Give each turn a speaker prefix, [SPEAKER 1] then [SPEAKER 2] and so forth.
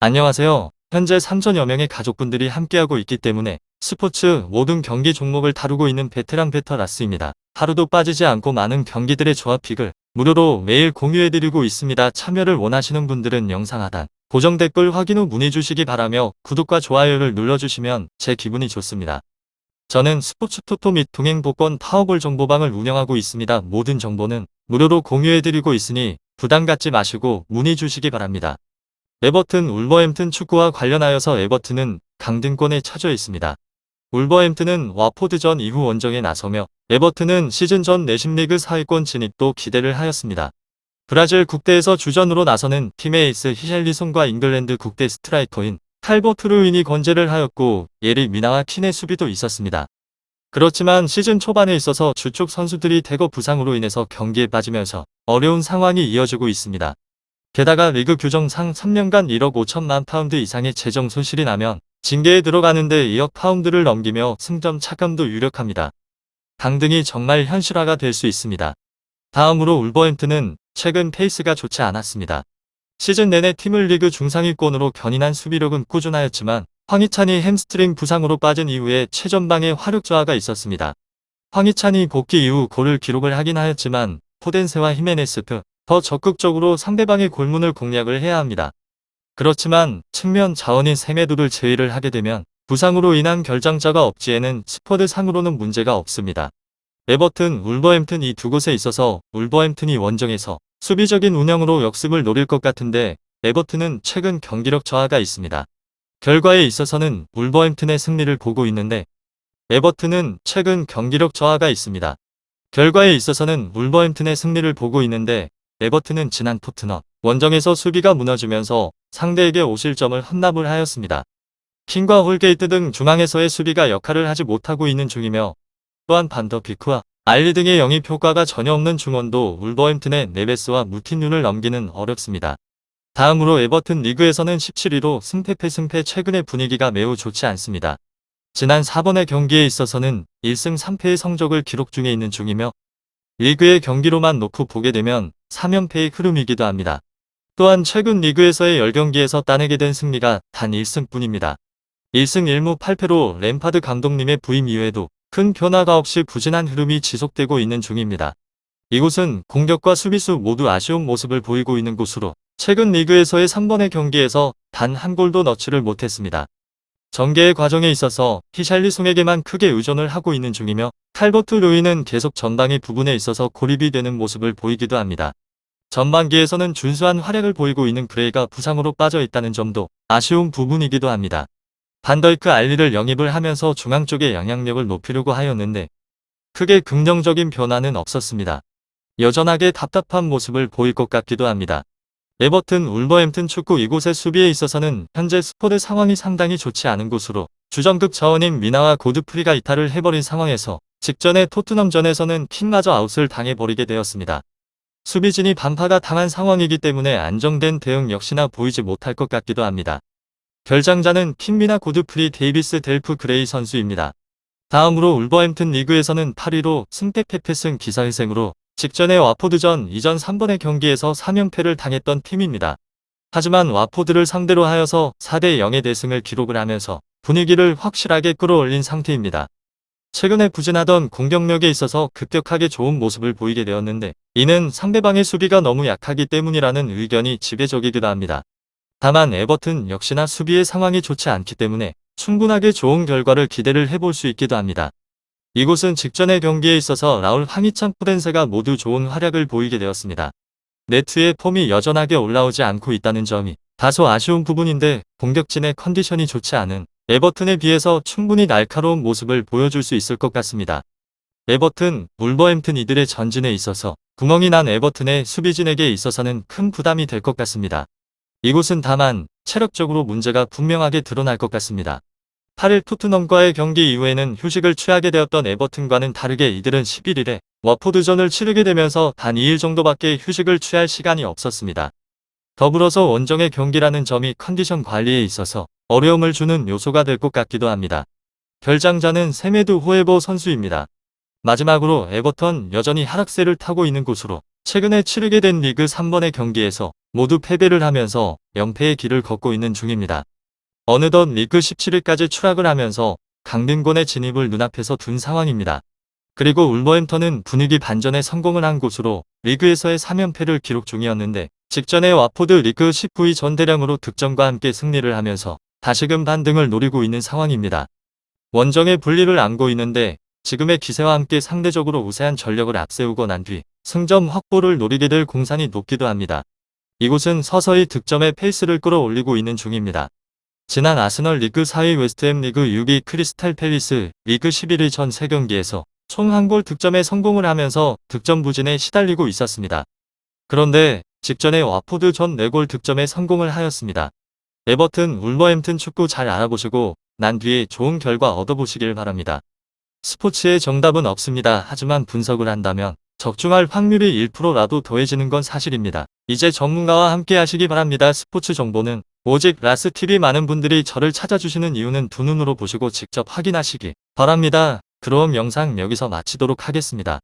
[SPEAKER 1] 안녕하세요. 현재 3천여 명의 가족분들이 함께하고 있기 때문에 스포츠 모든 경기 종목을 다루고 있는 베테랑 베터라스입니다. 하루도 빠지지 않고 많은 경기들의 조합픽을 무료로 매일 공유해드리고 있습니다. 참여를 원하시는 분들은 영상 하단 고정 댓글 확인 후 문의 주시기 바라며 구독과 좋아요를 눌러주시면 제 기분이 좋습니다. 저는 스포츠 토토 및 동행복권 파워볼 정보방을 운영하고 있습니다. 모든 정보는 무료로 공유해드리고 있으니 부담 갖지 마시고 문의 주시기 바랍니다. 에버튼 울버햄튼 축구와 관련하여서 에버튼은 강등권에 처져 있습니다. 울버햄튼은 와포드전 이후 원정에 나서며 에버튼은 시즌 전 내심리그 4위권 진입도 기대를 하였습니다. 브라질 국대에서 주전으로 나서는 팀의 에이스 히샬리송과 잉글랜드 국대 스트라이커인 칼버트 루인이 건재를 하였고 예리 미나와 킨의 수비도 있었습니다. 그렇지만 시즌 초반에 있어서 주축 선수들이 대거 부상으로 인해서 경기에 빠지면서 어려운 상황이 이어지고 있습니다. 게다가 리그 규정상 3년간 1억 5천만 파운드 이상의 재정 손실이 나면 징계에 들어가는데 2억 파운드를 넘기며 승점 차감도 유력합니다. 강등이 정말 현실화가 될 수 있습니다. 다음으로 울버햄튼은 최근 페이스가 좋지 않았습니다. 시즌 내내 팀을 리그 중상위권으로 견인한 수비력은 꾸준하였지만 황희찬이 햄스트링 부상으로 빠진 이후에 최전방에 화력 저하가 있었습니다. 황희찬이 복귀 이후 골을 기록을 하긴 하였지만 포덴세와 히메네스트 더 적극적으로 상대방의 골문을 공략을 해야 합니다. 그렇지만 측면 자원인 세메도를 제외를 하게 되면 부상으로 인한 결장자가 없지에는 스쿼드 상으로는 문제가 없습니다. 에버튼, 울버햄튼 이 두 곳에 있어서 울버햄튼이 원정에서 수비적인 운영으로 역습을 노릴 것 같은데 에버튼은 최근 경기력 저하가 있습니다. 결과에 있어서는 울버햄튼의 승리를 보고 있는데 에버튼은 최근 경기력 저하가 있습니다. 결과에 있어서는 울버햄튼의 승리를 보고 있는데 에버튼은 지난 토트넘 원정에서 수비가 무너지면서 상대에게 오실점을 헌납을 하였습니다. 킹과 홀게이트 등 중앙에서의 수비가 역할을 하지 못하고 있는 중이며 또한 반더 비크와 알리 등의 영입 효과가 전혀 없는 중원도 울버햄튼의 네베스와 무틴뉴를 넘기는 어렵습니다. 다음으로 에버튼 리그에서는 17위로 승패 패승패 최근의 분위기가 매우 좋지 않습니다. 지난 4번의 경기에 있어서는 1승 3패의 성적을 기록 중에 있는 중이며 리그의 경기로만 놓고 보게 되면 3연패의 흐름이기도 합니다. 또한 최근 리그에서의 10경기에서 따내게 된 승리가 단 1승뿐입니다. 1승 1무 8패로 램파드 감독님의 부임 이후에도 큰 변화가 없이 부진한 흐름이 지속되고 있는 중입니다. 이곳은 공격과 수비수 모두 아쉬운 모습을 보이고 있는 곳으로 최근 리그에서의 3번의 경기에서 단 한 골도 넣지를 못했습니다. 전개의 과정에 있어서 히샬리송에게만 크게 의존을 하고 있는 중이며 칼버트 루이는 계속 전방의 부분에 있어서 고립이 되는 모습을 보이기도 합니다. 전반기에서는 준수한 활약을 보이고 있는 그레이가 부상으로 빠져 있다는 점도 아쉬운 부분이기도 합니다. 반더이크 알리를 영입을 하면서 중앙 쪽의 영향력을 높이려고 하였는데 크게 긍정적인 변화는 없었습니다. 여전하게 답답한 모습을 보일 것 같기도 합니다. 에버튼, 울버햄튼 축구 이곳의 수비에 있어서는 현재 스쿼드 상황이 상당히 좋지 않은 곳으로 주전급 자원인 미나와 고드프리가 이탈을 해버린 상황에서 직전의 토트넘전에서는 킹마저 아웃을 당해버리게 되었습니다. 수비진이 반파가 당한 상황이기 때문에 안정된 대응 역시나 보이지 못할 것 같기도 합니다. 결장자는 킹미나 고드프리 데이비스 델프 그레이 선수입니다. 다음으로 울버햄튼 리그에서는 8위로 승패 패패승 기사회생으로 직전의 와포드전 이전 3번의 경기에서 3연패를 당했던 팀입니다. 하지만 와포드를 상대로 하여서 4대 0의 대승을 기록을 하면서 분위기를 확실하게 끌어올린 상태입니다. 최근에 부진하던 공격력에 있어서 급격하게 좋은 모습을 보이게 되었는데 이는 상대방의 수비가 너무 약하기 때문이라는 의견이 지배적이기도 합니다. 다만 에버튼 역시나 수비의 상황이 좋지 않기 때문에 충분하게 좋은 결과를 기대를 해볼 수 있기도 합니다. 이곳은 직전의 경기에 있어서 라울 황희찬 포덴세가 모두 좋은 활약을 보이게 되었습니다. 네트의 폼이 여전하게 올라오지 않고 있다는 점이 다소 아쉬운 부분인데 공격진의 컨디션이 좋지 않은 에버튼에 비해서 충분히 날카로운 모습을 보여줄 수 있을 것 같습니다. 에버튼, 울버햄튼 이들의 전진에 있어서 구멍이 난 에버튼의 수비진에게 있어서는 큰 부담이 될 것 같습니다. 이곳은 다만 체력적으로 문제가 분명하게 드러날 것 같습니다. 8일 토트넘과의 경기 이후에는 휴식을 취하게 되었던 에버튼과는 다르게 이들은 11일에 와포드전을 치르게 되면서 단 2일 정도밖에 휴식을 취할 시간이 없었습니다. 더불어서 원정의 경기라는 점이 컨디션 관리에 있어서 어려움을 주는 요소가 될 것 같기도 합니다. 결장자는 세메드 호에버 선수입니다. 마지막으로 에버턴 여전히 하락세를 타고 있는 곳으로 최근에 치르게 된 리그 3번의 경기에서 모두 패배를 하면서 연패의 길을 걷고 있는 중입니다. 어느덧 리그 17위까지 추락을 하면서 강등권의 진입을 눈앞에서 둔 상황입니다. 그리고 울버햄턴은 분위기 반전에 성공을 한 곳으로 리그에서의 3연패를 기록 중이었는데 직전에 와포드 리그 19위 전대량으로 득점과 함께 승리를 하면서 다시금 반등을 노리고 있는 상황입니다. 원정의 분리를 안고 있는데 지금의 기세와 함께 상대적으로 우세한 전력을 앞세우고 난 뒤 승점 확보를 노리게 될 공산이 높기도 합니다. 이곳은 서서히 득점의 페이스를 끌어올리고 있는 중입니다. 지난 아스널 리그 4위 웨스트햄 리그 6위 크리스탈 팰리스 리그 11위 전 3경기에서 총 한 골 득점에 성공을 하면서 득점 부진에 시달리고 있었습니다. 그런데 직전에 와포드 전 4골 득점에 성공을 하였습니다. 에버튼, 울버햄튼 축구 잘 알아보시고 난 뒤에 좋은 결과 얻어보시길 바랍니다. 스포츠의 정답은 없습니다. 하지만 분석을 한다면 적중할 확률이 1%라도 더해지는 건 사실입니다. 이제 전문가와 함께 하시기 바랍니다. 스포츠 정보는 오직 라스TV. 많은 분들이 저를 찾아주시는 이유는 두 눈으로 보시고 직접 확인하시기 바랍니다. 그럼 영상 여기서 마치도록 하겠습니다.